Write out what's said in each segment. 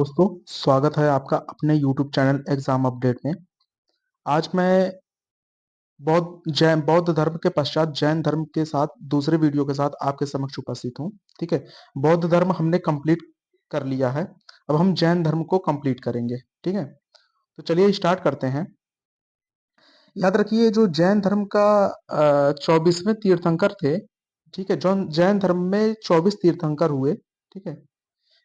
दोस्तों, स्वागत है आपका अपने YouTube चैनल एग्जाम अपडेट में। आज मैं बौद्ध धर्म के पश्चात जैन धर्म के साथ दूसरे वीडियो के साथ आपके समक्ष उपस्थित हूँ। ठीक है, बौद्ध धर्म हमने कंप्लीट कर लिया है। अब हम जैन धर्म को कंप्लीट करेंगे। ठीक है, तो चलिए स्टार्ट करते हैं। याद रखिए, जो जैन धर्म का 24वें तीर्थंकर थे। ठीक है, जो जैन धर्म में 24 तीर्थंकर हुए। ठीक है,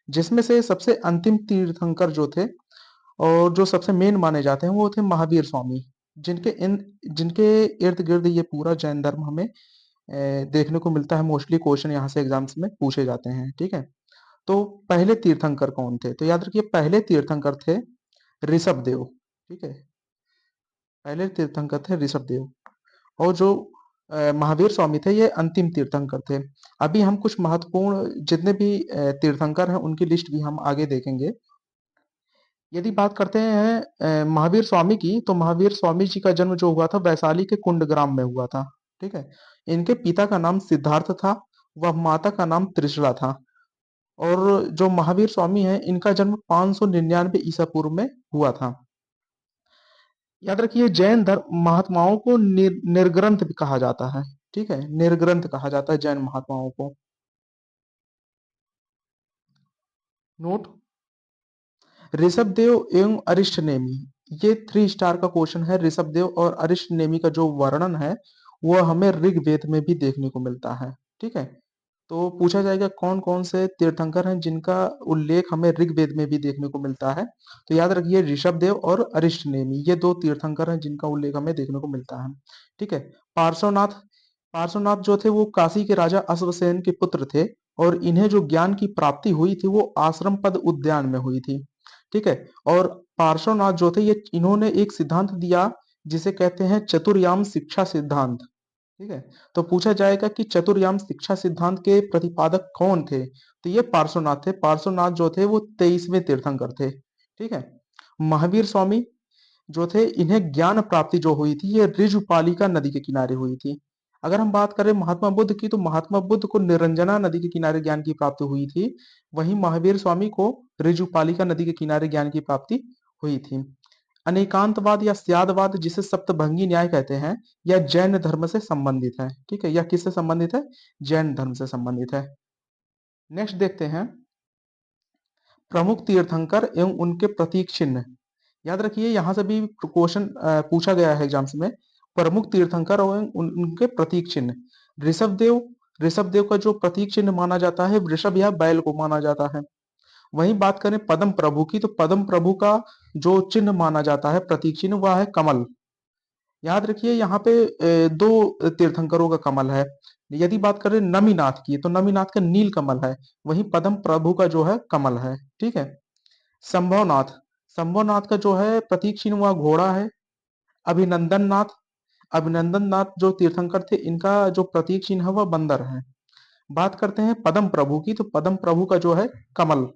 जिसमें से सबसे अंतिम तीर्थंकर जो थे और जो सबसे मेन माने जाते हैं वो थे महावीर स्वामी, जिनके इर्द गिर्द ये पूरा जैन धर्म हमें देखने को मिलता है। मोस्टली क्वेश्चन यहाँ से एग्जाम्स में पूछे जाते हैं। ठीक है, तो पहले तीर्थंकर कौन थे? तो याद रखिए, पहले तीर्थंकर थे ऋषभ देव। ठीक है, पहले तीर्थंकर थे ऋषभ देव। और जो महावीर स्वामी थे ये अंतिम तीर्थंकर थे। अभी हम कुछ महत्वपूर्ण जितने भी तीर्थंकर हैं उनकी लिस्ट भी हम आगे देखेंगे। यदि बात करते हैं महावीर स्वामी की, तो महावीर स्वामी जी का जन्म जो हुआ था वैशाली के कुंडग्राम में हुआ था। ठीक है, इनके पिता का नाम सिद्धार्थ था, वह माता का नाम त्रिशला था। और जो महावीर स्वामी है इनका जन्म 599 ईसा पूर्व में हुआ था। याद रखिए, जैन धर्म महात्माओं को निर्ग्रंथ भी कहा जाता है। ठीक है, निर्ग्रंथ कहा जाता है जैन महात्माओं को। नोट, ऋषभ देव एवं अरिष्ट नेमि, ये 3 स्टार का क्वेश्चन है। ऋषभ देव और अरिष्ट नेमि का जो वर्णन है वह हमें ऋग्वेद में भी देखने को मिलता है। ठीक है, तो पूछा जाएगा कौन कौन से तीर्थंकर हैं जिनका उल्लेख हमें ऋग्वेद में भी देखने को मिलता है। तो याद रखिए, ऋषभ देव और अरिष्ट नेमि ये 2 तीर्थंकर हैं जिनका उल्लेख हमें देखने को मिलता है। ठीक है, पार्श्वनाथ, पार्श्वनाथ जो थे वो काशी के राजा अश्वसेन के पुत्र थे। और इन्हें जो ज्ञान की प्राप्ति हुई थी वो आश्रम पद उद्यान में हुई थी। ठीक है, और पार्श्वनाथ जो थे ये इन्होंने एक सिद्धांत दिया जिसे कहते हैं चतुर्याम शिक्षा सिद्धांत। ठीक है, तो पूछा जाएगा कि चतुर्याम शिक्षा सिद्धांत के प्रतिपादक कौन थे? तो ये पार्श्वनाथ थे। पार्श्वनाथ जो थे वो 23वें तीर्थंकर थे। ठीक है, महावीर स्वामी जो थे इन्हें ज्ञान प्राप्ति जो हुई थी ये ऋजुपालिका नदी के किनारे हुई थी। अगर हम बात करें महात्मा बुद्ध की, तो महात्मा बुद्ध को निरंजना नदी के किनारे ज्ञान की प्राप्ति हुई थी। वहीं महावीर स्वामी को ऋजुपालिका नदी के किनारे ज्ञान की प्राप्ति हुई थी। अनेकांतवाद या स्यादवाद, जिसे सप्तभंगी न्याय कहते हैं, यह जैन धर्म से संबंधित है। ठीक है, यह किससे संबंधित है? जैन धर्म से संबंधित है। नेक्स्ट देखते हैं, प्रमुख तीर्थंकर एवं उनके प्रतीक चिन्ह। याद रखिए, यहां से भी क्वेश्चन पूछा गया है एग्जाम्स में। प्रमुख तीर्थंकर और उनके प्रतीक चिन्ह। ऋषभ देव, ऋषभ देव का जो प्रतीक चिन्ह माना जाता है वृषभ या बैल को माना जाता है। वहीं बात करें पद्म प्रभु की, तो पद्म प्रभु का जो चिन्ह माना जाता है प्रतीक चिन्ह वह है कमल। याद रखिए, यहाँ पे 2 तीर्थंकरों का कमल है। यदि बात करें नमीनाथ की, तो नमीनाथ का नील कमल है। वहीं पद्म प्रभु का जो है कमल है। ठीक है, संभवनाथ, संभवनाथ का जो है प्रतीक चिन्ह वह घोड़ा है। अभिनंदन नाथ, अभिनंदन नाथ जो तीर्थंकर थे इनका जो प्रतीक चिन्ह है वह बंदर है। बात करते हैं पद्म प्रभु की, तो पद्म प्रभु का जो है कमल।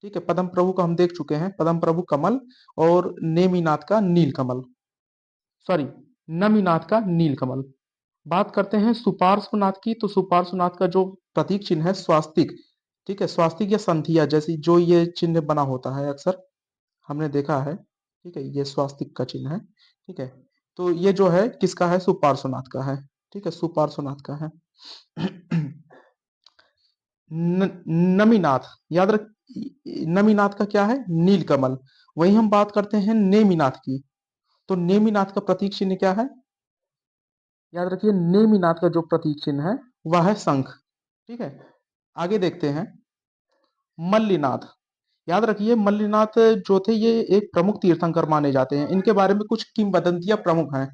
ठीक है, पद्म प्रभु को हम देख चुके हैं, पद्म प्रभु कमल। और नेमिनाथ का नील कमल, सॉरी, नमीनाथ का नील कमल। बात करते हैं सुपार्श्वनाथ की, तो सुपार्श्वनाथ का जो प्रतीक चिन्ह है स्वास्तिक। ठीक है, स्वास्तिक या संथिया जैसी जो ये चिन्ह बना होता है अक्सर हमने देखा है। ठीक है, ये स्वास्तिक का चिन्ह है। ठीक है, तो ये जो है किसका है? सुपार्श्वनाथ का है। ठीक है, सुपार्श्वनाथ का है। नमीनाथ, याद रख, नमीनाथ का क्या है? नीलकमल। वही हम बात करते हैं नेमिनाथ की, तो नेमिनाथ का प्रतीक चिन्ह क्या है? याद रखिए, नेमिनाथ का जो प्रतीक चिन्ह है वह है शंख। ठीक है, आगे देखते हैं मल्लिनाथ। याद रखिए, मल्लिनाथ जो थे ये एक प्रमुख तीर्थंकर माने जाते हैं। इनके बारे में कुछ किंवदंतियां प्रमुख हैं।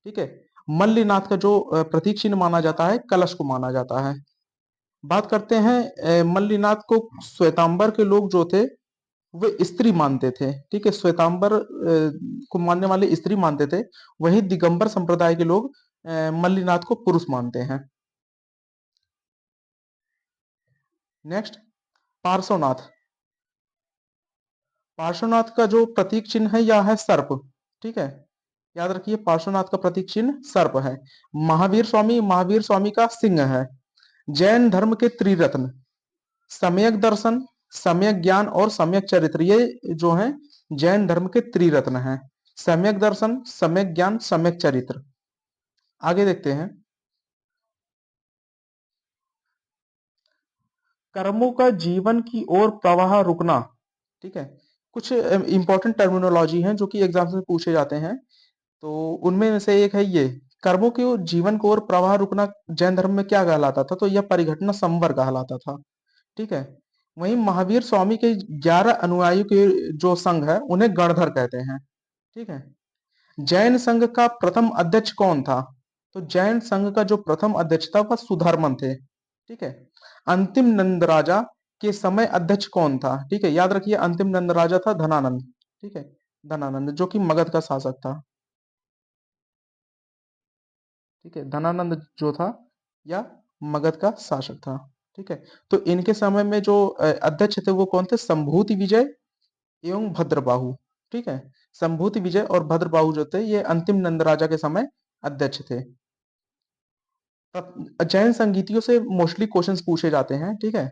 ठीक है, मल्लिनाथ का जो प्रतीक चिन्ह माना जाता है कलश को माना जाता है। बात करते हैं मल्लिनाथ को श्वेतांबर के लोग जो थे वे स्त्री मानते थे। ठीक है, श्वेतांबर को मानने वाले स्त्री मानते थे। वहीं दिगंबर संप्रदाय के लोग मल्लिनाथ को पुरुष मानते हैं। नेक्स्ट, पार्श्वनाथ। पार्श्वनाथ का जो प्रतीक चिन्ह है यह है सर्प। ठीक है, याद रखिए, पार्श्वनाथ का प्रतीक चिन्ह सर्प है। महावीर स्वामी, महावीर स्वामी का सिंह है। जैन धर्म के त्रिरत्न, सम्यक दर्शन, सम्यक ज्ञान और सम्यक चरित्र, ये जो है जैन धर्म के त्रिरत्न हैं। सम्यक दर्शन, सम्यक ज्ञान, सम्यक चरित्र। आगे देखते हैं। कर्मों का जीवन की ओर प्रवाह रुकना। ठीक है, कुछ इंपॉर्टेंट टर्मिनोलॉजी हैं जो कि एग्जाम में पूछे जाते हैं। तो उनमें से एक है ये, कर्मों के ओर जीवन को ओर प्रवाह रुकना जैन धर्म में क्या कहलाता था, तो यह परिघटना संवर कहलाता था। ठीक है, वहीं महावीर स्वामी के 11 अनुयायियों के जो संघ है उन्हें गणधर कहते हैं। ठीक है, जैन संघ का प्रथम अध्यक्ष कौन था, तो जैन संघ का जो प्रथम अध्यक्ष था वह सुधर्मन थे। ठीक है, अंतिम नंद राजा के समय अध्यक्ष कौन था, ठीक है, याद रखिए अंतिम नंद राजा था धनानंद। ठीक है, धनानंद जो कि मगध का शासक था। ठीक है, धनानंद जो था या मगध का शासक था। ठीक है, तो इनके समय में जो अध्यक्ष थे वो कौन थे, संभूति विजय एवं भद्रबाहु। ठीक है, संभूति विजय और भद्रबाहु जो थे ये अंतिम नंद राजा के समय अध्यक्ष थे। जैन संगीतियों से मोस्टली क्वेश्चंस पूछे जाते हैं। ठीक है,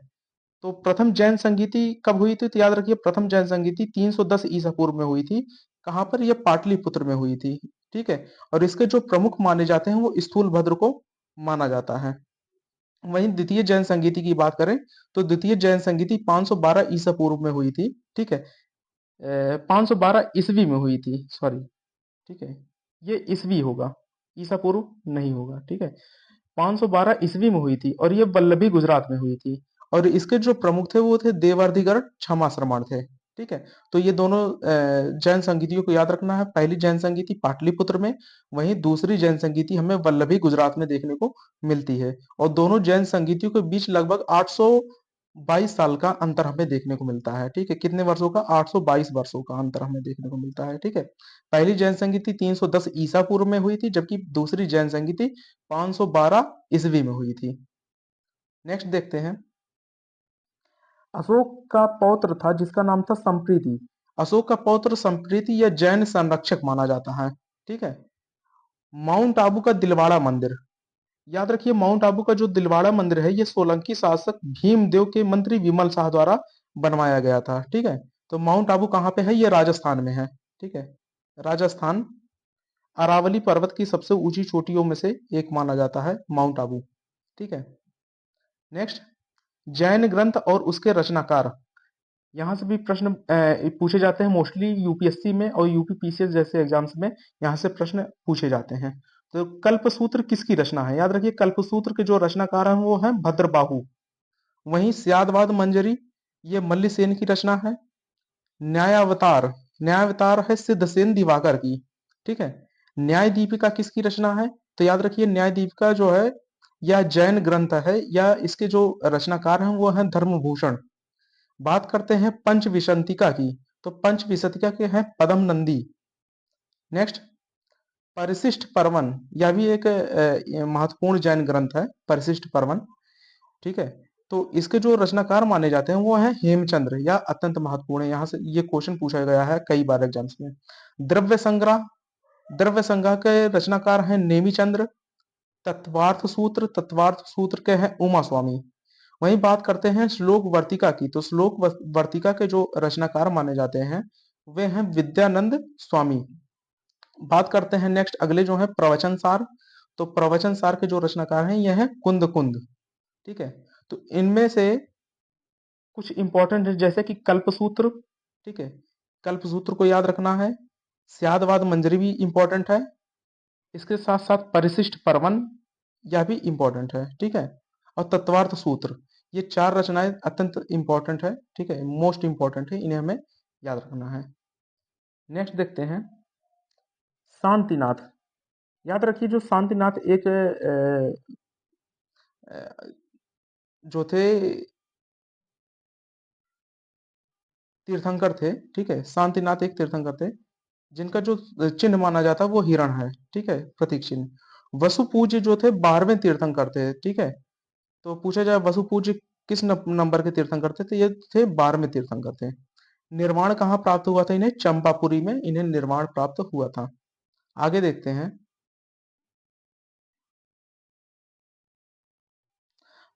तो प्रथम जैन संगीति कब हुई थी, तो याद रखिए प्रथम जैन संगीति 310 ईसा पूर्व में हुई थी। कहां पर, यह पाटलिपुत्र में हुई थी। ठीक है, और इसके जो प्रमुख माने जाते हैं वो स्थूल भद्र को माना जाता है। वहीं द्वितीय जैन संगीति की बात करें तो द्वितीय जैन संगीति 512 ईसा पूर्व में हुई थी। ठीक है, 512 ईस्वी में हुई थी, सॉरी। ठीक है, ये ईस्वी होगा, ईसा पूर्व नहीं होगा। ठीक है, 512 ईस्वी में हुई थी और ये वल्लभी गुजरात में हुई थी। और इसके जो प्रमुख थे वो थे देवार्धिगण क्षमा श्रमण थे। ठीक है, तो ये दोनों जैन संगीतियों को याद रखना है। पहली जैन संगीति पाटलिपुत्र में, वहीं दूसरी जैन संगीति हमें वल्लभी गुजरात में देखने को मिलती है। और दोनों जैन संगीतियों के बीच लगभग 822 साल का अंतर हमें देखने को मिलता है। ठीक है, कितने वर्षों का, 822 वर्षों का अंतर हमें देखने को मिलता है। ठीक है, पहली जैन संगीति 310 ईसा पूर्व में हुई थी, जबकि दूसरी जैन संगीति 512 ईस्वी में हुई थी। नेक्स्ट देखते हैं। अशोक का पौत्र था जिसका नाम था संप्रीति। अशोक का पौत्र संप्रीति यह जैन संरक्षक माना जाता है। ठीक है, माउंट आबू का दिलवाड़ा मंदिर, याद रखिए माउंट आबू का जो दिलवाड़ा मंदिर है ये सोलंकी शासक भीमदेव के मंत्री विमल शाह द्वारा बनवाया गया था। ठीक है, तो माउंट आबू कहाँ पे है, ये राजस्थान में है। ठीक है, राजस्थान अरावली पर्वत की सबसे ऊंची चोटियों में से एक माना जाता है माउंट आबू। ठीक है, नेक्स्ट, जैन ग्रंथ और उसके रचनाकार। यहाँ से भी प्रश्न पूछे जाते हैं मोस्टली यूपीएससी में और यूपीपीसीएस जैसे एग्जाम्स में, यहाँ से प्रश्न पूछे जाते हैं। तो कल्पसूत्र किसकी रचना है, याद रखिए कल्पसूत्र के जो रचनाकार हैं वो हैं भद्रबाहु। वहीं स्यादवाद मंजरी ये मल्लिसेन की रचना है। न्यायावतार, न्यायावतार है सिद्धसेन दिवाकर की। ठीक है, न्याय दीपिका किसकी रचना है, तो याद रखिए न्याय दीपिका जो है यह जैन ग्रंथ है, या इसके जो रचनाकार हैं वो हैं धर्मभूषण। बात करते हैं पंचविंशतिका की, तो पंचविंशतिका के हैं पदम नंदी। नेक्स्ट, परिशिष्ट पर्वन, यह भी एक महत्वपूर्ण जैन ग्रंथ है परिशिष्ट पर्वन। ठीक है, तो इसके जो रचनाकार माने जाते हैं वो है हेमचंद्र, या अत्यंत महत्वपूर्ण है, यहाँ से ये क्वेश्चन पूछा गया है कई बार एग्जाम्स में। द्रव्य संग्रह, द्रव्य संग्रह के रचनाकार हैं नेमी चंद्र। तत्वार्थ सूत्र के हैं उमा स्वामी। वहीं बात करते हैं श्लोक वर्तिका की, तो श्लोक वर्तिका के जो रचनाकार माने जाते हैं वे हैं विद्यानंद स्वामी। बात करते हैं नेक्स्ट अगले जो है प्रवचन सार, तो प्रवचन सार के जो रचनाकार हैं यह है कुंद कुंद। ठीक है, तो इनमें से कुछ इंपॉर्टेंट है जैसे कि कल्पसूत्र। ठीक है, कल्पसूत्र को याद रखना है। स्यादवाद मंजरी भी इंपॉर्टेंट है। इसके साथ साथ परिशिष्ट पर्वन, यह भी इंपॉर्टेंट है। ठीक है, और तत्वार्थ सूत्र, ये चार रचनाएं अत्यंत इंपॉर्टेंट है। ठीक है, मोस्ट इंपॉर्टेंट है, इन्हें हमें याद रखना है। नेक्स्ट देखते हैं शांतिनाथ। याद रखिए जो शांतिनाथ एक जो थे तीर्थंकर थे। ठीक है, शांतिनाथ एक तीर्थंकर थे जिनका जो चिन्ह माना जाता है वो हिरण है। ठीक है, प्रतीक चिन्ह। वसुपूज्य जो थे 12वें तीर्थंकर थे। ठीक है, तो पूछा जाए वसुपूज्य किस नंबर के तीर्थंकर थे, तो ये थे 12वें तीर्थंकर थे। निर्माण कहाँ प्राप्त हुआ था इन्हें, चंपापुरी में इन्हें निर्माण प्राप्त हुआ था। आगे देखते हैं।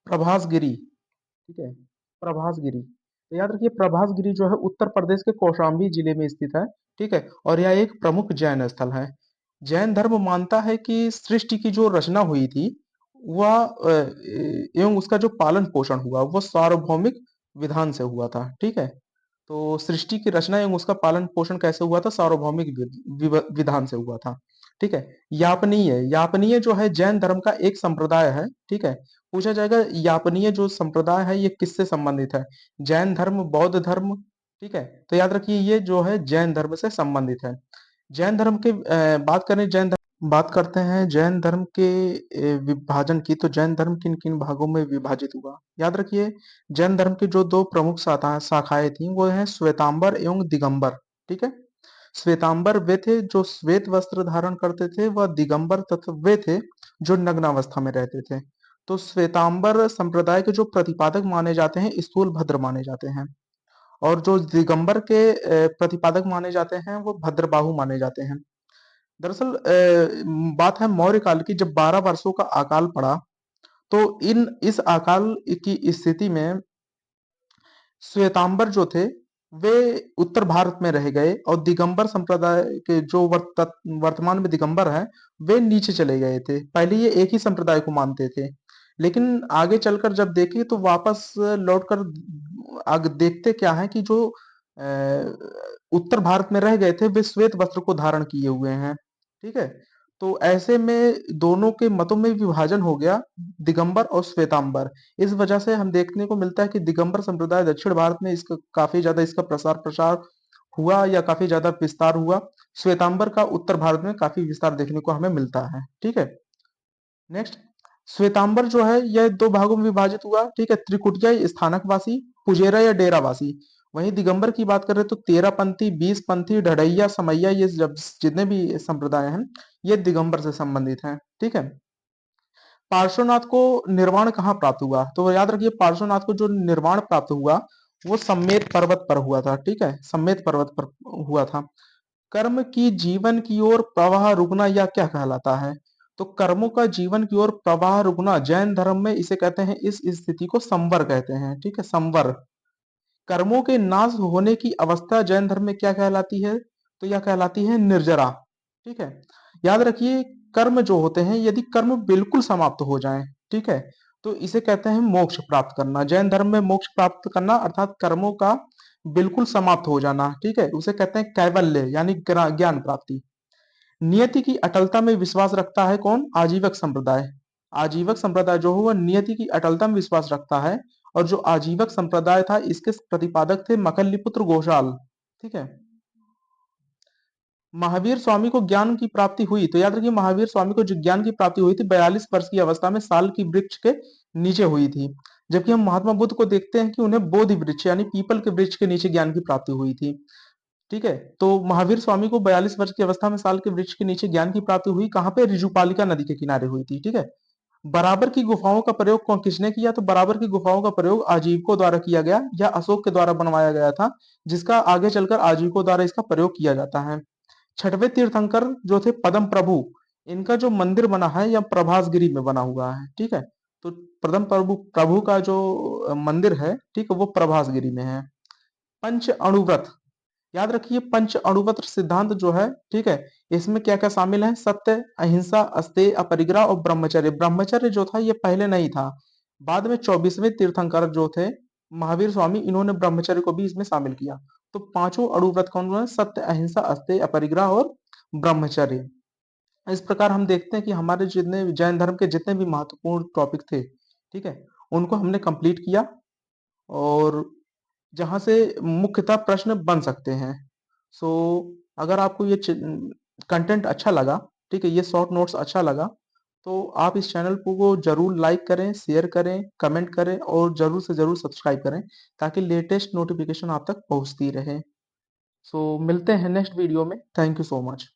प्रभास गिरी। ठीक है, प्रभास गिरी तो याद रखिए प्रभास गिरी जो है उत्तर प्रदेश के कौशाम्बी जिले में स्थित है, ठीक है, और यह एक प्रमुख जैन स्थल है। जैन धर्म मानता है कि सृष्टि की जो रचना हुई थी वह एवं उसका जो पालन पोषण हुआ वो सार्वभौमिक विधान से हुआ था, ठीक है। तो सृष्टि की रचना एवं उसका पालन पोषण कैसे हुआ था? सार्वभौमिक विधान से हुआ था, ठीक है। यापनीय यापनीय जो है जैन धर्म का एक संप्रदाय है, ठीक है। पूछा जाएगा यापनीय जो संप्रदाय है ये किससे संबंधित है? जैन धर्म, बौद्ध धर्म, ठीक है। तो याद रखिए ये जो है जैन धर्म से संबंधित है। जैन धर्म के बात करते हैं जैन धर्म के विभाजन की। तो जैन धर्म किन किन भागों में विभाजित हुआ? याद रखिए जैन धर्म की जो दो प्रमुख शाखाएं थी वो है श्वेतांबर एवं दिगंबर, ठीक है। श्वेतांबर वे थे जो श्वेत वस्त्र धारण करते थे, वह दिगंबर तत्व वे थे जो नग्नावस्था में रहते थे। तो श्वेतांबर संप्रदाय के जो प्रतिपादक माने जाते हैं स्थूल भद्र माने जाते हैं, और जो दिगंबर के प्रतिपादक माने जाते हैं वो भद्रबाहु माने जाते हैं। दरअसल बात है मौर्य काल की, जब 12 वर्षों का अकाल पड़ा तो इन इस अकाल की स्थिति में श्वेतांबर जो थे वे उत्तर भारत में रह गए, और दिगंबर संप्रदाय के जो वर्तमान में दिगंबर है वे नीचे चले गए थे। पहले ये एक ही संप्रदाय को मानते थे, लेकिन आगे चलकर जब देखे तो वापस लौटकर आगे देखते क्या है कि जो उत्तर भारत में रह गए थे वे श्वेत वस्त्र को धारण किए हुए हैं, ठीक है। तो ऐसे में दोनों के मतों में विभाजन हो गया, दिगंबर और श्वेतांबर। इस वजह से हम देखने को मिलता है कि दिगंबर संप्रदाय दक्षिण भारत में इसका काफी ज्यादा इसका प्रसार प्रसार हुआ या काफी ज्यादा विस्तार हुआ। श्वेतांबर का उत्तर भारत में काफी विस्तार देखने को हमें मिलता है, ठीक है। नेक्स्ट, श्वेतांबर जो है यह दो भागों में विभाजित हुआ, ठीक है। त्रिकुटिया स्थानकवासी, पुजेरा या डेरावासी। वहीं दिगंबर की बात करें तो 13 पंथी, 20 पंथी, ढड़ैया, समैया, ये जब जितने भी संप्रदाय हैं ये दिगंबर से संबंधित हैं, ठीक है। पार्श्वनाथ को निर्वाण कहाँ प्राप्त हुआ? तो याद रखिए पार्श्वनाथ को जो निर्वाण प्राप्त हुआ वो सम्मेत पर्वत पर हुआ था, ठीक है, सम्मेत पर्वत पर हुआ था। कर्म की जीवन की ओर प्रवाह रुकना यह क्या कहलाता है? तो कर्मों का जीवन की ओर प्रवाह रुकना जैन धर्म में इसे कहते हैं, इस स्थिति को संवर कहते हैं, ठीक है, संवर। कर्मों के नाश होने की अवस्था जैन धर्म में क्या कहलाती है? तो यह कहलाती है निर्जरा, ठीक है। याद रखिए कर्म जो होते हैं यदि कर्म बिल्कुल समाप्त हो जाएं, ठीक है, तो इसे कहते हैं मोक्ष प्राप्त करना। जैन धर्म में मोक्ष प्राप्त करना अर्थात कर्मों का बिल्कुल समाप्त हो जाना, ठीक है, उसे कहते हैं कैवल्य यानी ज्ञान प्राप्ति। नियति की अटलता में विश्वास रखता है कौन? आजीवक संप्रदाय। आजीवक संप्रदाय जो है वह नियति की अटलता में विश्वास रखता है, और जो आजीवक संप्रदाय था इसके प्रतिपादक थे मकल्लीपुत्र घोषाल, ठीक है। महावीर स्वामी को ज्ञान की प्राप्ति हुई। तो याद रखिए महावीर स्वामी को जो ज्ञान की प्राप्ति हुई थी 42 वर्ष की अवस्था में साल की वृक्ष के नीचे हुई थी, जबकि हम महात्मा बुद्ध को देखते हैं कि उन्हें बोधि वृक्ष यानी पीपल के वृक्ष के नीचे ज्ञान की प्राप्ति हुई थी, ठीक है। तो महावीर स्वामी को 42 वर्ष की अवस्था में साल के वृक्ष के नीचे ज्ञान की प्राप्ति हुई, कहाँ पे? ऋजुपालिका नदी के किनारे हुई थी, ठीक है। बराबर की गुफाओं का प्रयोग कौन किसने किया? तो बराबर की गुफाओं का प्रयोग आजीवकों द्वारा किया गया, या अशोक के द्वारा बनवाया गया था, जिसका आगे चलकर आजीवकों द्वारा इसका प्रयोग किया जाता है। छठवें तीर्थंकर जो थे पदम प्रभु, इनका जो मंदिर बना है यह प्रभासगिरी में बना हुआ है, ठीक है। तो पदम प्रभु प्रभु का जो मंदिर है, ठीक है, वो प्रभासगिरी में है। पंच अणुव्रत, याद रखिए पंच अणुव्रत सिद्धांत जो है, ठीक है, इसमें क्या क्या शामिल है? सत्य, अहिंसा, अस्तेय, अपरिग्रह और ब्रह्मचर्य। ब्रह्मचर्य जो था ये पहले नहीं था, बाद में 24वें तीर्थंकर जो थे महावीर स्वामी, इन्होंने ब्रह्मचर्य को भी इसमें शामिल किया। तो पांचों अणुव्रत कौन है? सत्य, अहिंसा, अस्तेय, अपरिग्रह और ब्रह्मचर्य। इस प्रकार हम देखते हैं कि हमारे जितने जैन धर्म के जितने भी महत्वपूर्ण टॉपिक थे, ठीक है, उनको हमने कंप्लीट किया, और जहाँ से मुख्यतः प्रश्न बन सकते हैं। सो अगर आपको ये कंटेंट अच्छा लगा, ठीक है, ये शॉर्ट नोट्स अच्छा लगा, तो आप इस चैनल को जरूर लाइक करें, शेयर करें, कमेंट करें और जरूर से जरूर सब्सक्राइब करें, ताकि लेटेस्ट नोटिफिकेशन आप तक पहुंचती रहे। सो मिलते हैं नेक्स्ट वीडियो में। Thank you so much.